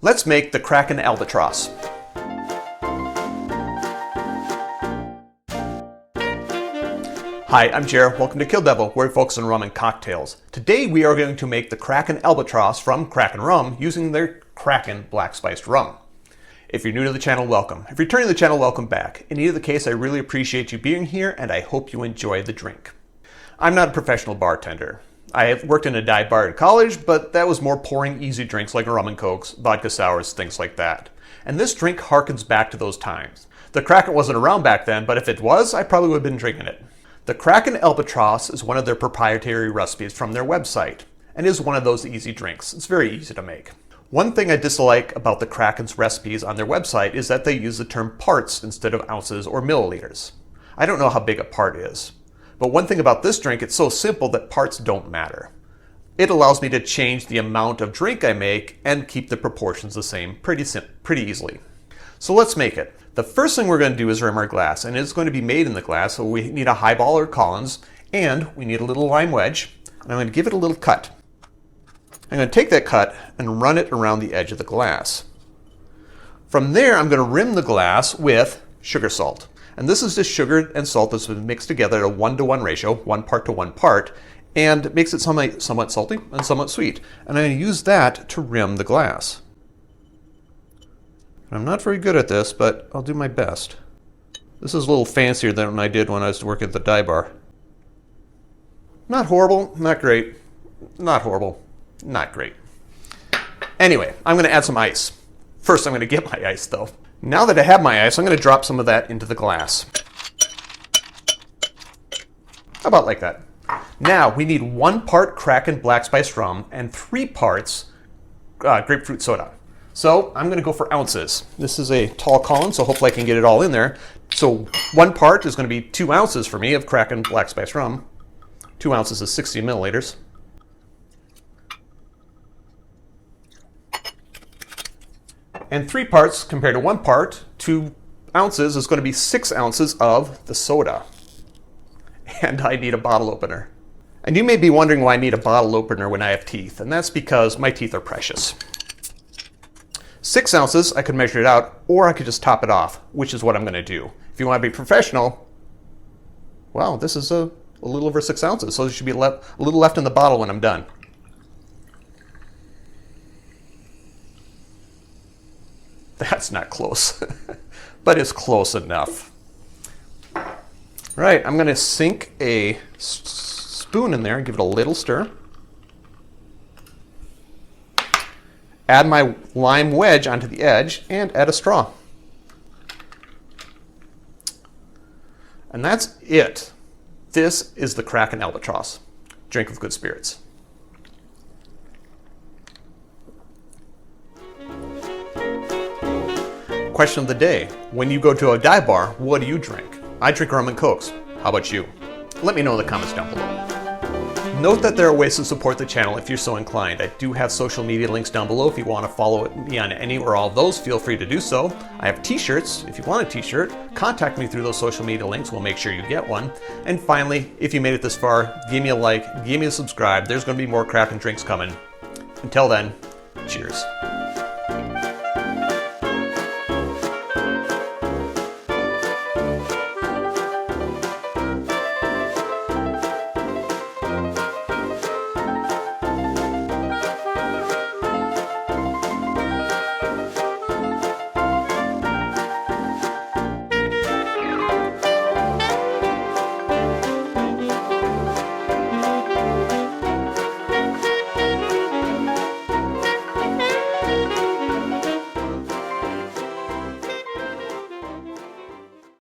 Let's make the Kraken Albatross. Hi, I'm Jer. Welcome to Kill-Divill, where we focus on rum and cocktails. Today we are going to make the Kraken Albatross from Kraken Rum using their Kraken Black Spiced Rum. If you're new to the channel, welcome. If you're returning to the channel, welcome back. In either case, I really appreciate you being here and I hope you enjoy the drink. I'm not a professional bartender. I have worked in a dive bar in college, but that was more pouring easy drinks like rum and cokes, vodka sours, things like that. And this drink harkens back to those times. The Kraken wasn't around back then, but if it was, I probably would have been drinking it. The Kraken Albatross is one of their proprietary recipes from their website, and is one of those easy drinks. It's very easy to make. One thing I dislike about the Kraken's recipes on their website is that they use the term parts instead of ounces or milliliters. I don't know how big a part is. But one thing about this drink, it's so simple that parts don't matter. It allows me to change the amount of drink I make and keep the proportions the same pretty easily. So let's make it. The first thing we're going to do is rim our glass, and it's going to be made in the glass, so we need a Highball or Collins, and we need a little lime wedge, and I'm going to give it a little cut. I'm going to take that cut and run it around the edge of the glass. From there, I'm going to rim the glass with sugar salt. And this is just sugar and salt that's been mixed together at a 1-to-1 ratio, 1 part to 1 part, and makes it somewhat salty and somewhat sweet. And I'm going to use that to rim the glass. I'm not very good at this, but I'll do my best. This is a little fancier than I did when I was working at the dive bar. Not horrible, not great. Not horrible, not great. Anyway, I'm going to add some ice. First, I'm going to get my ice, though. Now that I have my ice, I'm going to drop some of that into the glass. About like that. Now, we need 1 part Kraken Black Spiced Rum and 3 parts grapefruit soda. So I'm going to go for ounces. This is a tall column, so hopefully I can get it all in there. So 1 part is going to be 2 ounces for me of Kraken Black Spiced Rum. 2 ounces is 60 milliliters. And 3 parts compared to 1 part, 2 ounces is going to be 6 ounces of the soda. And I need a bottle opener. And you may be wondering why I need a bottle opener when I have teeth, and that's because my teeth are precious. 6 ounces, I could measure it out, or I could just top it off, which is what I'm going to do. If you want to be professional, well, this is a little over 6 ounces, so there should be a little left in the bottle when I'm done. That's not close, but it's close enough. Right, I'm going to sink a spoon in there and give it a little stir. Add my lime wedge onto the edge and add a straw. And that's it. This is the Kraken Albatross. Drink with good spirits. Question of the day. When you go to a dive bar, what do you drink? I drink rum and cokes. How about you? Let me know in the comments down below. Note that there are ways to support the channel if you're so inclined. I do have social media links down below. If you want to follow me on any or all of those, feel free to do so. I have t-shirts. If you want a t-shirt, contact me through those social media links. We'll make sure you get one. And finally, if you made it this far, give me a like, give me a subscribe. There's going to be more Kraken drinks coming. Until then, cheers.